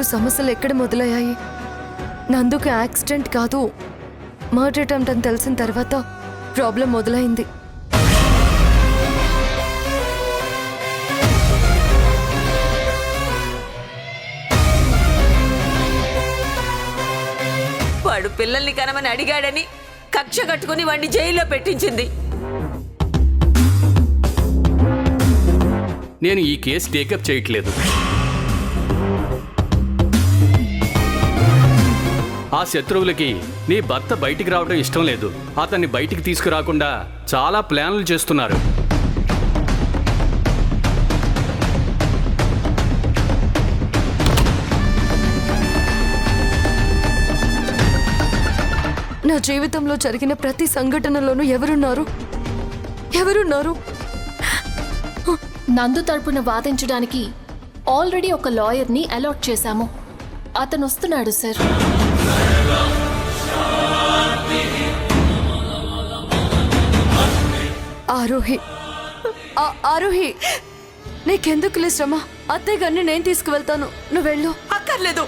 అసలు సమస్యలు ఎక్కడ మొదలయ్యాయి? నందుకు యాక్సిడెంట్ కాదు, మర్డర్ అటెంప్ట్ అని తెలిసిన తర్వాత ప్రాబ్లం మొదలైంది. వాడు పిల్లల్ని కనమని అడిగాడని కక్ష కట్టుకుని వాడిని జైల్లో పెట్టించింది. నేను ఈ కేసు టేకప్ చేయట్లేదు. ఆ శత్రువులకి నీ భర్త బయటికి రావడం ఇష్టం లేదు. అతన్ని బయటికి తీసుకురాకుండా చాలా ప్లాన్లు చేస్తున్నారు. నా జీవితంలో జరిగిన ప్రతి సంఘటనలోనూ ఎవరున్నారు? నందు తరపున వాదించడానికి ఆల్రెడీ ఒక లాయర్ని అలాట్ చేశాము. అతను వస్తున్నాడు సార్. ఆరోహి, నీకెందుకులే శ్రమ? అత్తయ్య గారిని నేను తీసుకువెళ్తాను, నువ్వు వెళ్ళు. అక్కర్లేదు.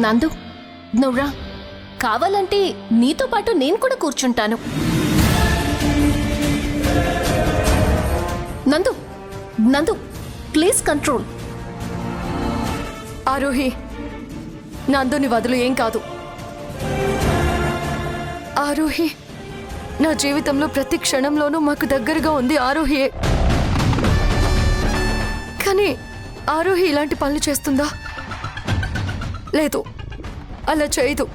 నందు, నువ్వురా. కావాలంటే నీతో పాటు నేను కూడా కూర్చుంటాను. నందు, నందు, ప్లీజ్ కంట్రోల్. ఆరోహి, నందుని వదులు, ఏం కాదు. ఆరోహి, నా జీవితంలో ప్రతి క్షణంలోనూ మాకు దగ్గరగా ఉంది ఆరోహియే. కానీ ఆరోహి ఇలాంటి పనులు చేస్తుందా? లేదు, అలా చేయదు.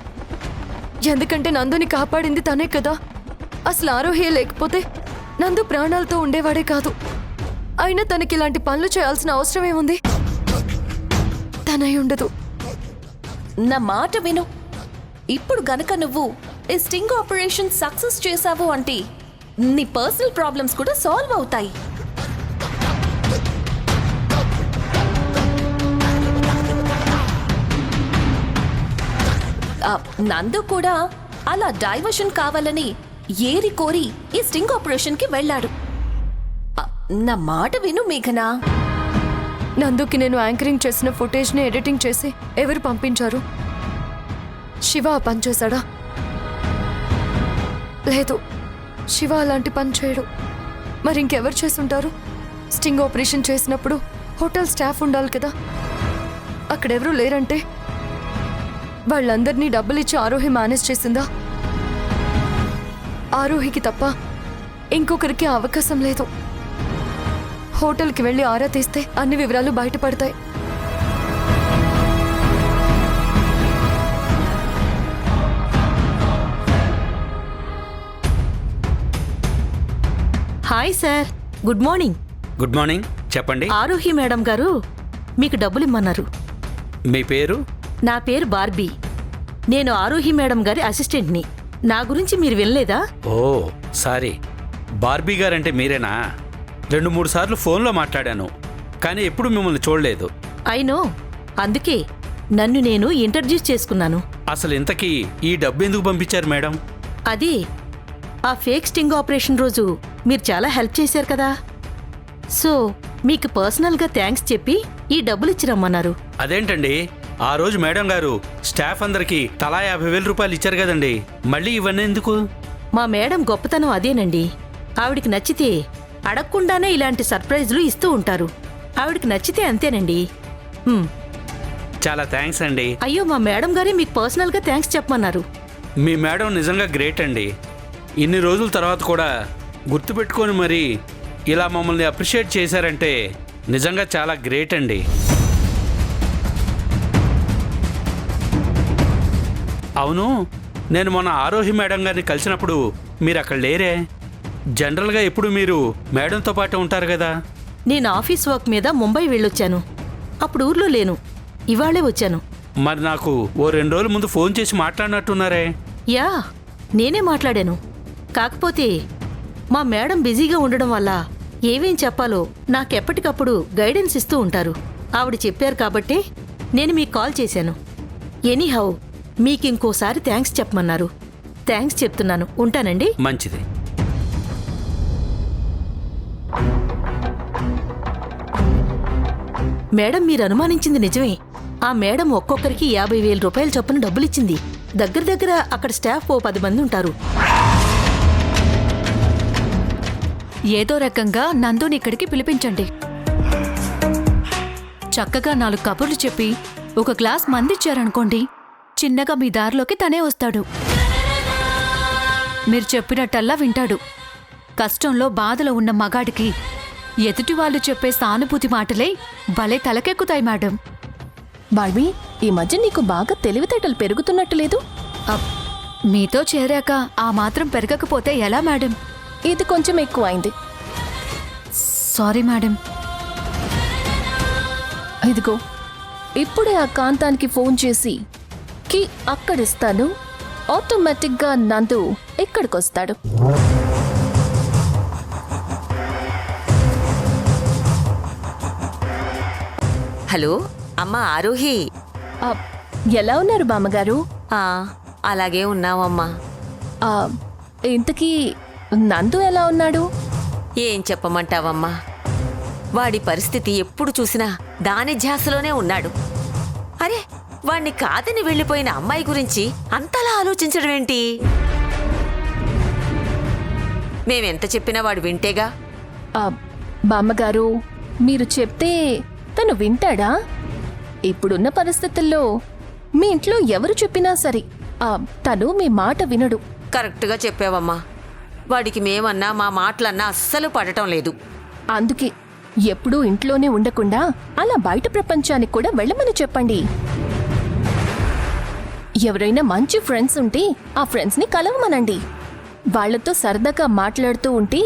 ఎందుకంటే నందుని కాపాడింది తనే కదా. అసలు ఆరోహియే లేకపోతే నందు ప్రాణాలతో ఉండేవాడే కాదు. అయినా తనకి ఇలాంటి పనులు చేయాల్సిన అవసరం ఏముంది? తనై ఉండదు. నా మాట విను. ఇప్పుడు గనక నువ్వు ఈ స్టింగ్ ఆపరేషన్ సక్సెస్ చేసావు అంటే నీ పర్సనల్ ప్రాబ్లమ్స్ కూడా సాల్వ్ అవుతాయి. నందు కూడా అలా డైవర్షన్ కావాలని ఏరి కోరి ఈ స్టింగ్ ఆపరేషన్ కి వెళ్ళాడు. నా మాట విను మేఘనా. నందుకి నేను యాంకరింగ్ చేసిన ఫుటేజ్ని ఎడిటింగ్ చేసి ఎవరు పంపించారు? శివ ఆ పని చేశాడా? లేదు, శివ అలాంటి పని చేయడు. మరి ఇంకెవరు చేసుంటారు? స్టింగ్ ఆపరేషన్ చేసినప్పుడు హోటల్ స్టాఫ్ ఉండాలి కదా. అక్కడెవరూ లేరంటే వాళ్ళందరినీ డబ్బులిచ్చి ఆరోహి మేనేజ్ చేసిందా? ఆరోహికి తప్ప ఇంకొకరికి అవకాశం లేదు. హోటల్కి వెళ్ళి ఆరా తీస్తే అన్ని వివరాలు బయటపడతాయి. Hi sir, good morning. Good morning, చెప్పండి. ఆరోహి మేడం గారు మీకు డబ్బులు ఇమ్మన్నారు. మీ పేరు? నా పేరు బార్బీ. నేను ఆరోహి మేడం గారి అసిస్టెంట్ని. నా గురించి మీరు వినలేదా? ఓ సారీ, బార్బీ గారంటే మీరేనా? 2-3 సార్లు ఫోన్లో మాట్లాడాను, కానీ ఎప్పుడు మిమ్మల్ని చూడలేదు. అయినో, అందుకే నన్ను నేను ఇంట్రడ్యూస్ చేసుకున్నాను. అసలు ఇంతకీ ఈ డబ్బు ఎందుకు పంపించారు మేడం? అది ఆ ఫేక్ స్టింగ్ ఆపరేషన్ రోజు మీరు చాలా హెల్ప్ చేశారు కదా, సో మీకు పర్సనల్గా థ్యాంక్స్ చెప్పి ఈ డబ్బులు ఇచ్చి రమ్మన్నారు. అదేంటండి, ఆ రోజు మేడం గారు స్టాఫ్ అందరికి తలా 50,000 రూపాయలు ఇచ్చారు కదండి, మళ్ళీ ఇవన్నీ ఎందుకు? మా మేడం గొప్పతనం అదేనండి. ఆవిడికి నచ్చితే అడగకుండానే ఇలాంటి సర్ప్రైజ్లు ఇస్తూ ఉంటారు. ఆవిడికి నచ్చితే అంతేనండి. చాలా థ్యాంక్స్ అండి. అయ్యో, మా మేడం గారే మీకు పర్సనల్గా థ్యాంక్స్ చెప్పమన్నారు. మీ మేడం నిజంగా గ్రేట్ అండి. ఇన్ని రోజుల తర్వాత కూడా గుర్తుపెట్టుకొని మరి ఇలా మమ్మల్ని అప్రిషియేట్ చేశారంటే నిజంగా చాలా గ్రేట్ అండి. అవును, నేను మొన్న ఆరోహి మేడం గారిని కలిసినప్పుడు మీరు అక్కడ లేరే. జనరల్గా ఎప్పుడు మీరు మేడంతో పాటు ఉంటారు కదా. నేను ఆఫీస్ వర్క్ మీద ముంబై వెళ్ళొచ్చాను. అప్పుడు ఊర్లో లేను, ఇవాళే వచ్చాను. మరి నాకు ఓ 2 రోజుల ముందు ఫోన్ చేసి మాట్లాడినట్టున్నారే. యా, నేనే మాట్లాడాను. కాకపోతే మా మేడం బిజీగా ఉండడం వల్ల ఏమేం చెప్పాలో నాకెప్పటికప్పుడు గైడెన్స్ ఇస్తూ ఉంటారు. ఆవిడ చెప్పారు కాబట్టే నేను మీకు కాల్ చేశాను. ఎనీహౌ, మీకింకోసారి థ్యాంక్స్ చెప్పమన్నారు. థ్యాంక్స్ చెప్తున్నాను. ఉంటానండి. మంచిది. మేడం మీరు అనుమానించింది నిజమే. ఆ మేడం ఒక్కొక్కరికి 50,000 రూపాయల చొప్పున డబ్బులిచ్చింది. దగ్గర దగ్గర అక్కడ స్టాఫ్ 10 మంది ఉంటారు. ఏదో రకంగా నందుని ఇక్కడికి పిలిపించండి. చక్కగా 4 కబుర్లు చెప్పి ఒక గ్లాస్ మందిచ్చారనుకోండి, చిన్నగా మీ దారిలోకి తనే వస్తాడు. మీరు చెప్పినట్టల్లా వింటాడు. కష్టంలో బాధలో ఉన్న మగాడికి ఎదుటి వాళ్ళు చెప్పే సానుభూతి మాటలే భలే తలకెక్కుతాయి మేడం. బార్బీ, ఈ మధ్య నీకు బాగా తెలివితేటలు పెరుగుతున్నట్టు లేదు? మీతో చేరాక ఆ మాత్రం పెరగకపోతే ఎలా మేడం? ఇది కొంచెం ఎక్కువైంది. Sorry madam. ఇదిగో ఇప్పుడే ఆ కాంతానికి ఫోన్ చేసి కి అక్కడిస్తాను, ఆటోమేటిక్గా నందు ఇక్కడికొస్తాడు. హలో అమ్మా ఆరోహి. ఆ, ఎలా ఉన్నారు బామ్మగారు? ఆ, అలాగే ఉన్నావమ్మా. ఆ, ఇంతకీ నందు ఎలా ఉన్నాడు? ఏం చెప్పమంటావమ్మా, వాడి పరిస్థితి ఎప్పుడు చూసినా దాని ధ్యాసలోనే ఉన్నాడు. అరే, వాణ్ణి కాదని వెళ్ళిపోయిన అమ్మాయి గురించి అంతలా ఆలోచించడం ఏంటి? మేమెంత చెప్పినా వాడు వింటేగా. ఆ, బామ్మగారు మీరు చెప్తే తను వింటాడా? ఇప్పుడున్న పరిస్థితుల్లో మీ ఇంట్లో ఎవరు చెప్పినా సరే తను మీ మాట వినడు. కరెక్ట్గా చెప్పావమ్మా. వాడికి మేమన్నా మా మాటలన్నా అస్సలు పడటం లేదు. అందుకే ఎప్పుడూ ఇంట్లోనే ఉండకుండా అలా బయట ప్రపంచానికి కూడా వెళ్ళమని చెప్పండి. ఎవరైనా మంచి ఫ్రెండ్స్ ఉంటే ఆ ఫ్రెండ్స్ని కలవమనండి. వాళ్లతో సరదాగా మాట్లాడుతూ ఉంటే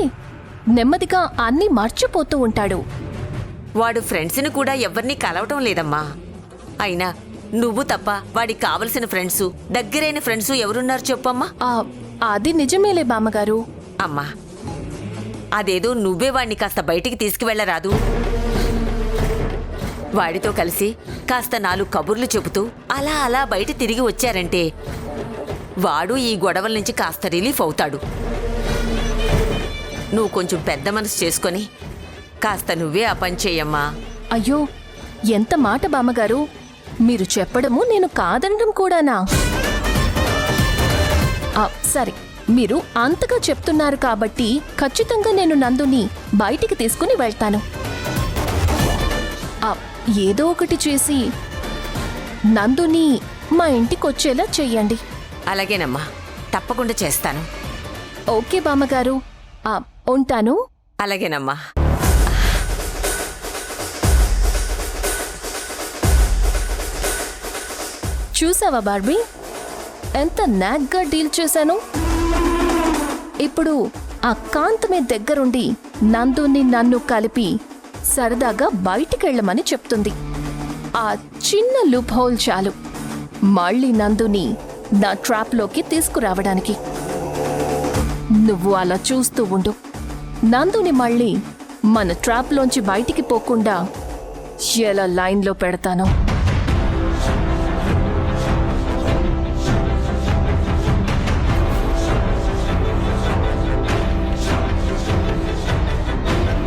నెమ్మదిగా అన్నీ మర్చిపోతూ ఉంటాడు. వాడు ఫ్రెండ్స్ని కూడా ఎవరిని కలవటం లేదమ్మా. అయినా నువ్వు తప్ప వాడికి కావలసిన ఫ్రెండ్సు, దగ్గరైన ఫ్రెండ్సు ఎవరున్నారు చెప్పమ్మా? అది నిజమేలే బామ్మగారు. అమ్మా, అదేదో నువ్వే వాడిని కాస్త బయటికి తీసుకువెళ్ళరాదు? వాడితో కలిసి కాస్త 4 కబుర్లు చెబుతూ అలా అలా బయట తిరిగి వచ్చారంటే వాడు ఈ గొడవల నుంచి కాస్త రిలీఫ్ అవుతాడు. నువ్వు కొంచెం పెద్ద మనసు చేసుకొని కాస్త నువ్వే ఆ పని చెయ్యమ్మా. అయ్యో, ఎంత మాట బామ్మగారు! మీరు చెప్పడము నేను కాదనడం కూడానా? సరే, మీరు అంతగా చెప్తున్నారు కాబట్టి ఖచ్చితంగా నేను నందుని బయటికి తీసుకుని వెళ్తాను. ఏదో ఒకటి చేసి నందుని మా ఇంటికొచ్చేలా చెయ్యండి. అలాగేనమ్మా, తప్పకుండా చేస్తాను. ఓకే బామ్మగారు, ఉంటాను. అలాగేనమ్మా. చూసావా బార్బీ, ఎంత నాగ్గా డీల్ చేశాను? ఇప్పుడు ఆ కాంత్ మీ దగ్గరుండి నందుని నన్ను కలిపి సరదాగా బయటికెళ్ళమని చెప్తుంది. ఆ చిన్న లూప్ హోల్ చాలు మళ్ళీ నందుని నా ట్రాప్లోకి తీసుకురావడానికి. నువ్వు అలా చూస్తూ ఉండు. నందుని మళ్ళీ మన ట్రాప్లోంచి బయటికి పోకుండా ఎలా లైన్లో పెడతాను.